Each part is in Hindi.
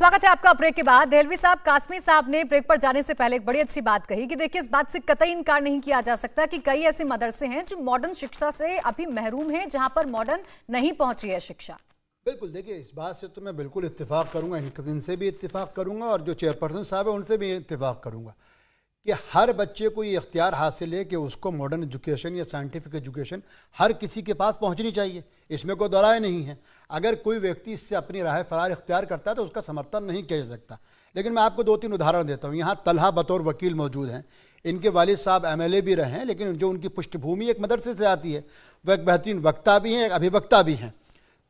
स्वागत है आपका ब्रेक के बाद। देहलवी साहब, कासमी साहब ने ब्रेक पर जाने से पहले एक बड़ी अच्छी बात कही कि देखिए, इस बात से कतई इनकार नहीं किया जा सकता कि कई ऐसे मदरसे हैं जो मॉडर्न शिक्षा से अभी महरूम हैं, जहां पर मॉडर्न नहीं पहुंची है शिक्षा। बिल्कुल, देखिए इस बात से तो मैं बिल्कुल इत्तेफाक करूंगा, इनसे भी इत्तेफाक करूंगा और जो चेयरपर्सन साहब है उनसे भी इत्तेफाक करूंगा कि हर बच्चे को ये इख्तियार हासिल है कि उसको मॉडर्न एजुकेशन या साइंटिफिक एजुकेशन हर किसी के पास पहुंचनी चाहिए। इसमें कोई दराय नहीं है। अगर कोई व्यक्ति इससे अपनी राह फरार इख्तियार करता है तो उसका समर्थन नहीं किया जा सकता। लेकिन मैं आपको 2-3 उदाहरण देता हूँ। यहाँ तलहा बतौर वकील मौजूद हैं। इनके वालिद साहब MLA भी रहे हैं, लेकिन जो उनकी पृष्ठभूमि एक मदरसे से आती है, वह एक बेहतरीन वक्ता भी हैं, एक अभिवक्ता भी हैं।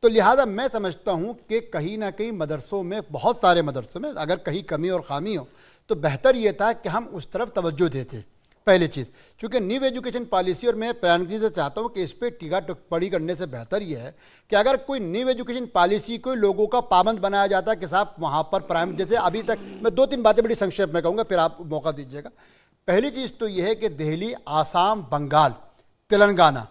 तो लिहाजा मैं समझता हूँ कि कहीं ना कहीं मदरसों में, बहुत सारे मदरसों में अगर कहीं कमी और खामी हो तो बेहतर ये था कि हम उस तरफ तवज्जो देते। पहली चीज़, चूँकि न्यू एजुकेशन पॉलिसी, और मैं प्रधानमंत्री से चाहता हूँ कि इस पर टीका टिप्पणी करने से बेहतर ये है कि अगर कोई न्यू एजुकेशन पॉलिसी कोई लोगों का पाबंद बनाया जाता है कि साहब वहाँ पर प्राइम, जैसे अभी तक मैं 2-3 बातें बड़ी संक्षेप में कहूँगा, फिर आप मौका दीजिएगा। पहली चीज़ तो ये है कि दिल्ली, आसाम, बंगाल, तेलंगाना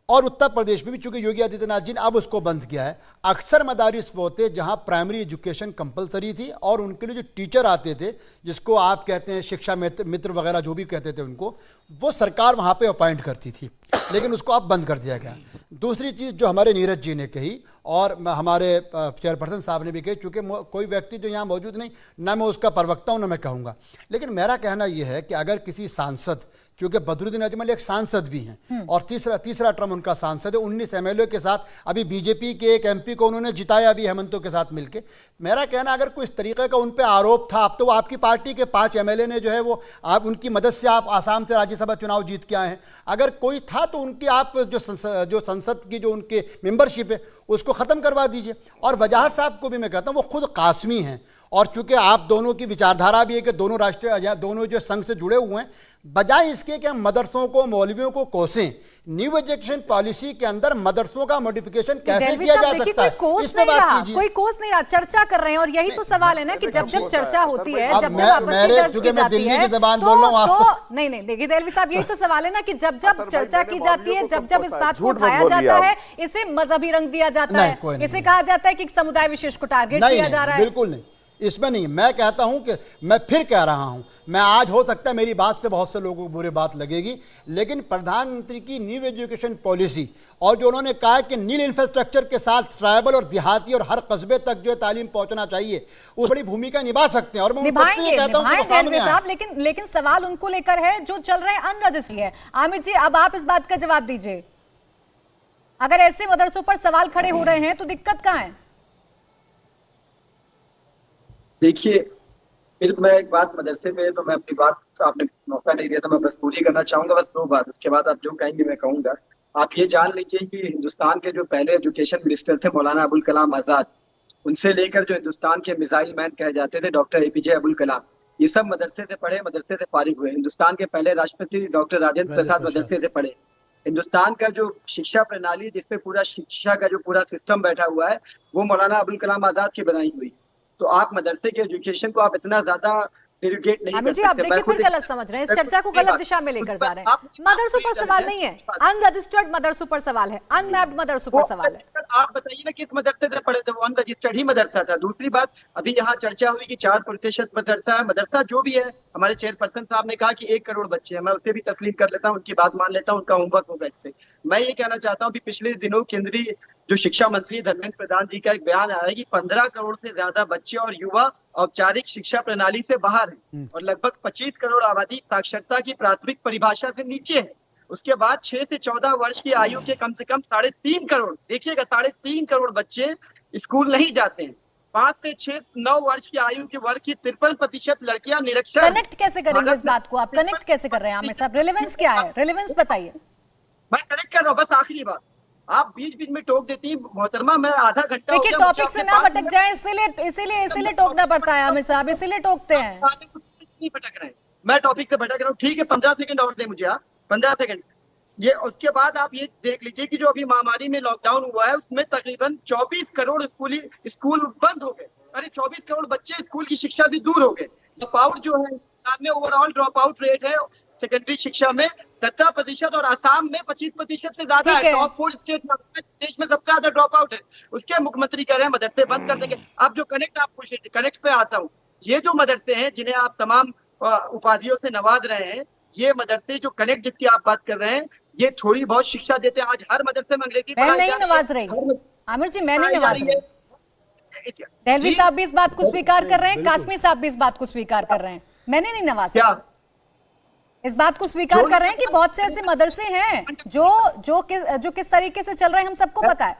और उत्तर प्रदेश में भी, चूंकि योगी आदित्यनाथ जी ने अब उसको बंद किया है, अक्सर मदारिस वो होते जहां प्राइमरी एजुकेशन कंपलसरी थी और उनके लिए जो टीचर आते थे, जिसको आप कहते हैं शिक्षा मित्र वगैरह जो भी कहते थे उनको, वो सरकार वहां पे अपॉइंट करती थी, लेकिन उसको अब बंद कर दिया गया। दूसरी चीज़ जो हमारे नीरज जी ने कही और हमारे चेयरपर्सन साहब ने भी कही, चूँकि कोई व्यक्ति जो यहाँ मौजूद नहीं, ना मैं उसका प्रवक्ता हूँ ना मैं कहूँगा, लेकिन मेरा कहना यह है कि अगर किसी सांसद, क्योंकि बदरुद्दीन अजमल एक सांसद भी हैं और तीसरा टर्म उनका सांसद है, 19 MLA के साथ, अभी बीजेपी के एक MP को उन्होंने जिताया भी हेमंतों के साथ मिलके। मेरा कहना, अगर कोई इस तरीके का उन पे आरोप था, अब तो वो आपकी पार्टी के 5 MLA ने जो है वो, आप उनकी मदद से आप आसाम से राज्यसभा चुनाव जीत के आए हैं, अगर कोई था तो उनकी आप जो संसद की जो उनके मेंबरशिप है उसको ख़त्म करवा दीजिए। और वजाहत साहब को भी मैं कहता हूँ, वो खुद कासमी हैं और चूंकि आप दोनों की विचारधारा भी है कि दोनों राष्ट्रीय या दोनों जो संघ से जुड़े हुए हैं, बजाय इसके कि हम मदरसों को, मौलवियों को कोसें, न्यू एजुकेशन पॉलिसी के अंदर मदरसों का मॉडिफिकेशन कैसे किया जा सकता है, इस पे बात कीजिए। कोई कोर्स नहीं रहा, चर्चा कर रहे हैं और यही तो सवाल है ना कि जब जब चर्चा होती है, जब जब आपत्ति दर्ज की जाती है, तो नहीं देखिए देहलवी साहब, यही तो सवाल है ना कि जब जब चर्चा की जाती है, जब जब इस बात को उठाया जाता है, इसे मजहबी रंग दिया जाता है, इसे कहा जाता है कि समुदाय विशेष को टारगेट किया जा रहा है। बिल्कुल नहीं, इसमें नहीं। मैं कहता हूं कि मैं फिर कह रहा हूं, मैं आज, हो सकता है मेरी बात से बहुत से लोगों को बुरी बात लगेगी, लेकिन प्रधानमंत्री की न्यू एजुकेशन पॉलिसी और जो उन्होंने कहा कि नील इंफ्रास्ट्रक्चर के साथ ट्राइबल और देहाती और हर कस्बे तक जो तालीम पहुंचना चाहिए, उस बड़ी भूमिका निभा सकते हैं और मैं उनसे ये कहता हूं कि सामने आए। लेकिन सवाल उनको लेकर है जो चल रहे हैं अनरजिस्ट्री है। आमिर जी, अब आप इस बात का जवाब दीजिए। अगर ऐसे मदरसों पर सवाल खड़े हो रहे हैं तो दिक्कत कहां है? देखिए, फिर मैं एक बात मदरसे पे, तो मैं अपनी बात, तो आपने मौका नहीं दिया तो मैं बस पूरी करना चाहूंगा, बस 2 बात, उसके बाद आप जो कहेंगे मैं कहूंगा। आप ये जान लीजिए कि हिंदुस्तान के जो पहले एजुकेशन मिनिस्टर थे मौलाना अबुल कलाम आजाद, उनसे लेकर जो हिंदुस्तान के मिसाइल मैन कहे जाते थे डॉक्टर APJ अबुल कलाम, ये सब मदरसे से पढ़े, मदरसे से फारिग हुए। हिंदुस्तान के पहले राष्ट्रपति डॉक्टर राजेंद्र प्रसाद मदरसे से पढ़े। हिंदुस्तान का जो शिक्षा प्रणाली, जिसपे पूरा शिक्षा का जो पूरा सिस्टम बैठा हुआ है, वो मौलाना अबुल कलाम आजाद की बनाई हुई। तो आप मदरसे के एजुकेशन को आप इतना ज्यादा डेरिवेट नहीं कर सकते। आप देखिए फिर गलत समझ रहे हैं, इस चर्चा को गलत दिशा में लेकर जा रहे हैं। मदरसों पर सवाल नहीं है, अनरजिस्टर्ड मदरसों पर सवाल है, अनमैप्ड मदरसों पर सवाल है। आप बताइए ना किस मदरसे से पढ़े थे? वो अनरजिस्टर्ड ही मदरसा था। दूसरी बात, अभी यहाँ चर्चा हुई कि 4% मदरसा है। मदरसा जो भी है, हमारे चेयरपर्सन साहब ने कहा कि 1 करोड़ बच्चे हैं, मैं उसे भी तस्लीम कर लेता हूँ, उनकी बात मान लेता हूँ, उनका होमवर्क होगा इस पे। मैं ये कहना चाहता हूँ कि पिछले दिनों केंद्रीय जो शिक्षा मंत्री धर्मेंद्र प्रधान जी का एक बयान आया है कि 15 करोड़ से ज्यादा बच्चे और युवा औपचारिक शिक्षा प्रणाली से बाहर हैं और लगभग 25 करोड़ आबादी साक्षरता की प्राथमिक परिभाषा से नीचे है। उसके बाद 6 से 14 वर्ष की आयु के कम से कम 3.5 करोड़, देखिएगा 3.5 करोड़ बच्चे स्कूल नहीं जाते हैं। 5 से 6-9 वर्ष की आयु के वर्ग की 53% लड़कियां निरक्षर। कनेक्ट कैसे करेंगे इस बात को? आप कनेक्ट कैसे कर रहे हैं आमिर साहब? रेलेवेंस क्या है? रेलेवेंस बताइए। मैं कनेक्ट कर रहा हूँ, बस आखिरी बात। आप बीच बीच में टोक देती मोहतरमा, मैं आधा घंटा देखिए टॉपिक से ना भटक जाए, इसीलिए टोकना पड़ता है आमिर साहब, इसीलिए टोकते हैं। नहीं भटक रहे, मैं टॉपिक से भटक रहा हूँ। ठीक है, 15 सेकंड और दे मुझे आप, 15 सेकंड। ये उसके बाद आप ये देख लीजिए कि जो अभी महामारी में लॉकडाउन हुआ है, उसमें तकरीबन 24 करोड़ स्कूल बंद हो गए। अरे 24 करोड़ बच्चे स्कूल की शिक्षा से दूर हो गए। ड्रॉप आउट जो है में ओवरऑल ड्रॉप आउट रेट है सेकेंडरी शिक्षा में 17% और असम में 25% से ज्यादा ठीक है। है। टॉप 4 स्टेट में देश में सबसे ज्यादा ड्रॉप आउट है। उसके मुख्यमंत्री कह रहे हैं मदरसे बंद कर देंगे। अब जो कनेक्ट आप पूछ रहे थे, कनेक्ट पे आता हूँ। ये जो मदरसे हैं जिन्हें आप तमाम उपाधियों से नवाज रहे हैं, ये मदरसे जो कनेक्ट जिसकी आप बात कर रहे हैं, ये थोड़ी बहुत शिक्षा देते हैं। आज हर मदरसे में अंग्रेजी मैं पढ़ाई नहीं जा रही है। नवाज रही आमिर जी, मैं नहीं नवाज रही। दहलवी जी, साहब भी इस बात को स्वीकार कर रहे हैं, बिल्कुल। कासमी साहब भी इस बात को स्वीकार कर रहे हैं। मैंने नहीं नवाज क्या इस बात को स्वीकार कर रहे हैं कि बहुत से ऐसे मदरसे हैं जो किस तरीके से चल रहे हैं, हम सबको पता है।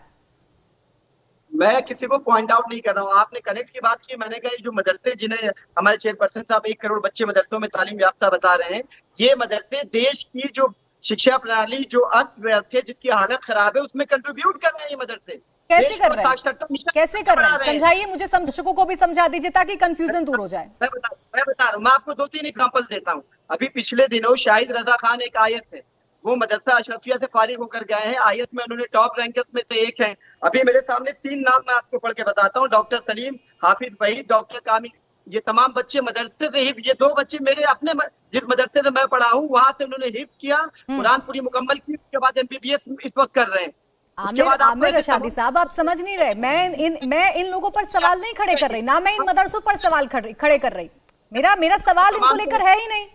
मैं किसी को पॉइंट आउट नहीं कर रहा हूँ। आपने कनेक्ट की बात की, मैंने कहा जो मदरसे जिन्हें हमारे चेयरपर्सन साहब 1 करोड़ बच्चे मदरसों में तालीम याफ्ता बता रहे हैं, ये मदरसे देश की जो शिक्षा प्रणाली जो अस्त व्यस्त है, जिसकी हालत खराब है, उसमें कंट्रीब्यूट कर रहे हैं ये मदरसे। कैसे कर रहे हैं? कैसे कर रहे हैं? समझाइए मुझे, दर्शकों को भी समझा दीजिए ताकि कंफ्यूजन दूर हो जाए। मैं बता रहा हूँ, मैं आपको 2-3 एग्जांपल देता हूँ। अभी पिछले दिनों शाहिद रजा खान एक आईएएस है, वो मदरसा अशरफिया से फारिग होकर गए हैं। आईएएस में उन्होंने टॉप रैंकर्स में से एक हैं। अभी मेरे सामने 3 नाम मैं आपको पढ़ के बताता हूँ। डॉक्टर सलीम, हाफिज वहीद, डॉक्टर कामिल। ये तमाम बच्चे मदरसे से ही, ये 2 बच्चे मेरे अपने जिस मदरसे से मैं पढ़ा हूँ वहां से उन्होंने हिफ्ज किया, कुरान पूरी मुकम्मल की, उसके बाद एमबीबीएस इस वक्त कर रहे हैं। आमिर रशादी साहब, आप समझ नहीं रहे। मैं इन लोगों पर सवाल नहीं खड़े कर रही, ना मैं इन मदरसों पर सवाल खड़े कर रही। मेरा सवाल इनको लेकर है ही नहीं।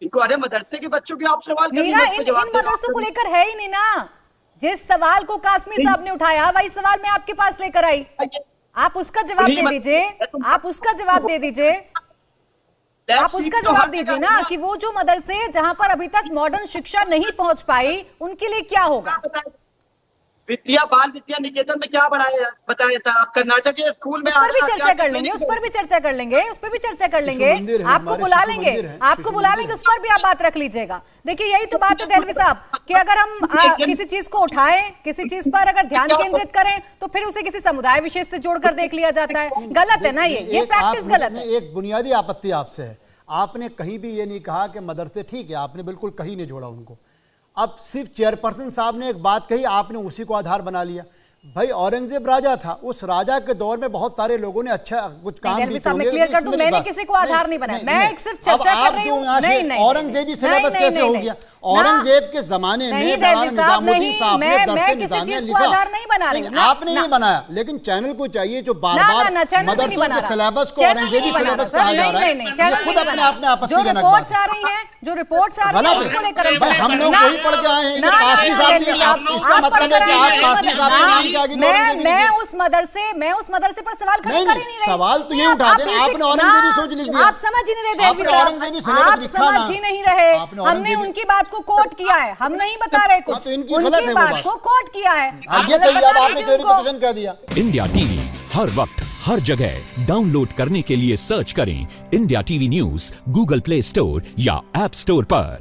इनको अरे मदरसे के बच्चों की आप सवाल मेरा इन मदरसों को लेकर है ही नहीं ना। जिस सवाल को कासमी साहब ने उठाया वही सवाल मैं आपके पास लेकर आई। आप उसका जवाब दे दीजिए, आप उसका जवाब दे दीजिए, आप उसका जवाब दीजिए ना कि वो जो मदरसे जहां पर अभी तक मॉडर्न शिक्षा नहीं पहुंच पाई, उनके लिए क्या होगा। बाल विद्या निकेतन में क्या बताया था आप? कर्नाटक के स्कूल में उस पर भी चर्चा कर लेंगे, उस पर भी चर्चा कर लेंगे, आपको बुला लेंगे, उस पर भी आप बात रख लीजिएगा। देखिए यही तो बात है दहलवी साहब कि अगर हम किसी चीज को उठाएं, किसी चीज पर अगर ध्यान केंद्रित करें तो फिर उसे किसी समुदाय विशेष से जोड़कर देख लिया जाता है। गलत है ना, ये प्रैक्टिस गलत है। एक बुनियादी आपत्ति आपसे है, आपने कहीं भी ये नहीं कहा कि मदरसे ठीक है, आपने बिल्कुल कहीं नहीं जोड़ा उनको। अब सिर्फ चेयरपर्सन साहब ने एक बात कही, आपने उसी को आधार बना लिया। भाई औरंगजेब राजा था, उस राजा के दौर में बहुत सारे लोगों ने अच्छा कुछ काम भी किए। मैं क्लियर कर दूं, मैंने किसी को आधार नहीं बनाया, मैं एक सिर्फ चर्चा कर रही हूं। नहीं, औरंगजेबी सिलेबस कैसे हो गया? औरंगजेब के जमाने में निजामुद्दीन साहब ने दर्से निजामिया लिखा। आपने नहीं बनाया, लेकिन चैनल को चाहिए जो बार बार मदरसों के सिलेबस को औरंगजेबी सिलेबस कहा जा रहा है, खुद अपने आप में आपत्तिजनक बात है। जो रिपोर्ट्स आ रही है उसको लेकर हम लोग वही पढ़ के आए हैं। ये कासमी साहब, इसका मतलब है कि आप कासमी साहब के नाम के आगे मैं उस मदरसे पर सवाल खड़े कर ही नहीं रही। सवाल तो ये उठा दें, आपने औरंगजेबी सोच लिख दिया। आप समझ ही नहीं रहे दहलवी साहब, आप समझ ही नहीं रहे। हमने उनकी बात को कोट किया है, हम नहीं बता रहे कुछ, उनकी बात को कोट किया है। ये कहिए अब आपने क्लैरिफिकेशन कह दिया। इंडिया टीवी हर वक्त हर जगह डाउनलोड करने के लिए सर्च करें India TV news Google play store या ऐप स्टोर पर।